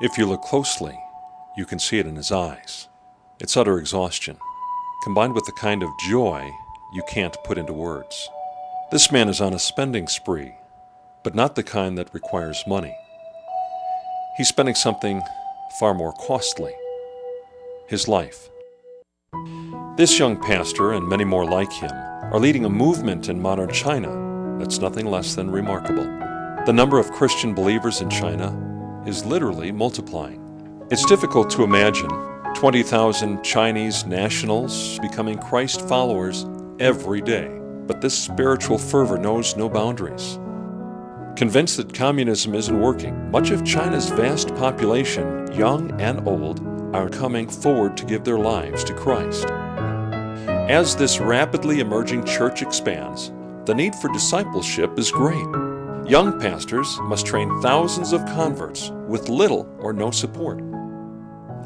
If you look closely, you can see it in his eyes. It's utter exhaustion, combined with the kind of joy you can't put into words. This man is on a spending spree, but not the kind that requires money. He's spending something far more costly, his life. This young pastor, and many more like him, are leading a movement in modern China that's nothing less than remarkable. The number of Christian believers in China is literally multiplying. It's difficult to imagine 20,000 Chinese nationals becoming Christ followers every day, but this spiritual fervor knows no boundaries. Convinced that communism isn't working, much of China's vast population, young and old, are coming forward to give their lives to Christ. As this rapidly emerging church expands, the need for discipleship is great. Young pastors must train thousands of converts with little or no support.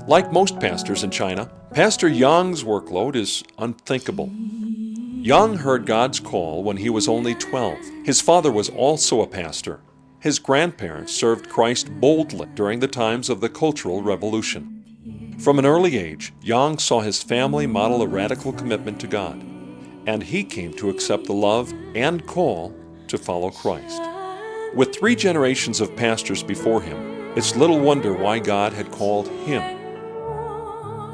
Like most pastors in China, Pastor Yang's workload is unthinkable. Yang heard God's call when he was only 12. His father was also a pastor. His grandparents served Christ boldly during the times of the Cultural Revolution. From an early age, Yang saw his family model a radical commitment to God, and he came to accept the love and call to follow Christ. With 3 generations of pastors before him, it's little wonder why God had called him.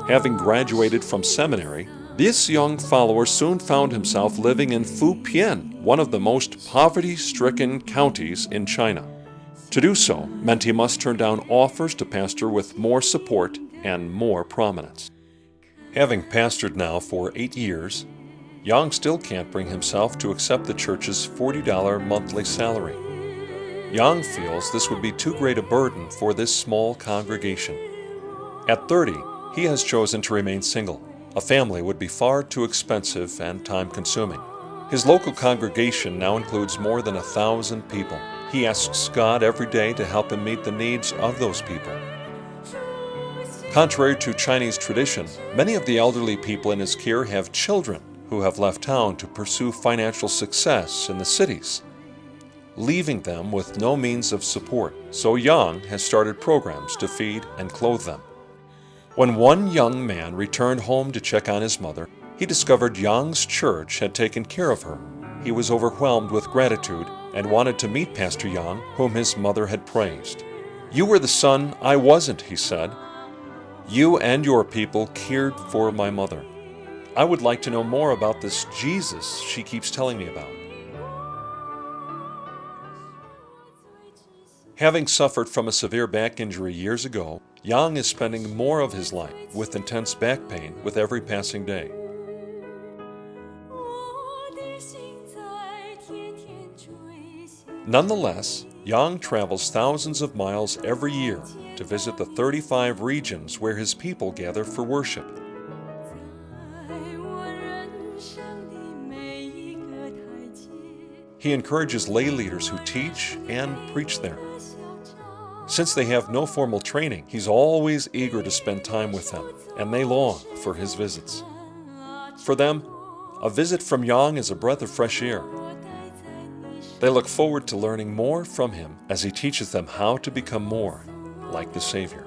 Having graduated from seminary, this young follower soon found himself living in Fujian, one of the most poverty-stricken counties in China. To do so meant he must turn down offers to pastor with more support and more prominence. Having pastored now for 8 years, Yang still can't bring himself to accept the church's $40 monthly salary. Yang feels this would be too great a burden for this small congregation. At 30, he has chosen to remain single. A family would be far too expensive and time-consuming. His local congregation now includes more than 1,000 people. He asks God every day to help him meet the needs of those people. Contrary to Chinese tradition, many of the elderly people in his care have children who have left town to pursue financial success in the cities, leaving them with no means of support. So Yang has started programs to feed and clothe them. When one young man returned home to check on his mother, he discovered Yang's church had taken care of her. He was overwhelmed with gratitude and wanted to meet Pastor Yang, whom his mother had praised. "You were the son I wasn't," he said. "You and your people cared for my mother. I would like to know more about this Jesus she keeps telling me about." Having suffered from a severe back injury years ago, Yang is spending more of his life with intense back pain with every passing day. Nonetheless, Yang travels thousands of miles every year to visit the 35 regions where his people gather for worship. He encourages lay leaders who teach and preach there. Since they have no formal training, he's always eager to spend time with them, and they long for his visits. For them, a visit from Yang is a breath of fresh air. They look forward to learning more from him as he teaches them how to become more like the Savior.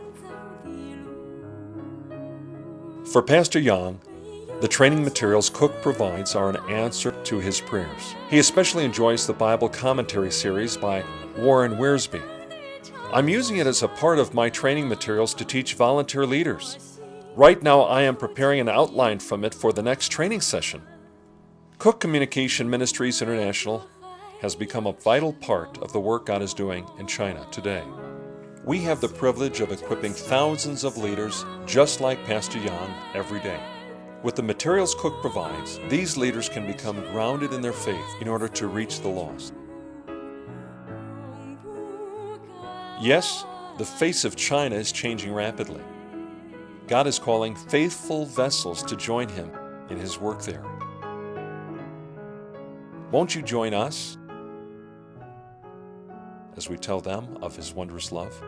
For Pastor Yang, the training materials Cook provides are an answer to his prayers. He especially enjoys the Bible commentary series by Warren Wiersbe. "I'm using it as a part of my training materials to teach volunteer leaders. Right now I am preparing an outline from it for the next training session." Cook Communication Ministries International has become a vital part of the work God is doing in China today. We have the privilege of equipping thousands of leaders just like Pastor Yang every day. With the materials Cook provides, these leaders can become grounded in their faith in order to reach the lost. Yes, the face of China is changing rapidly. God is calling faithful vessels to join Him in His work there. Won't you join us as we tell them of His wondrous love?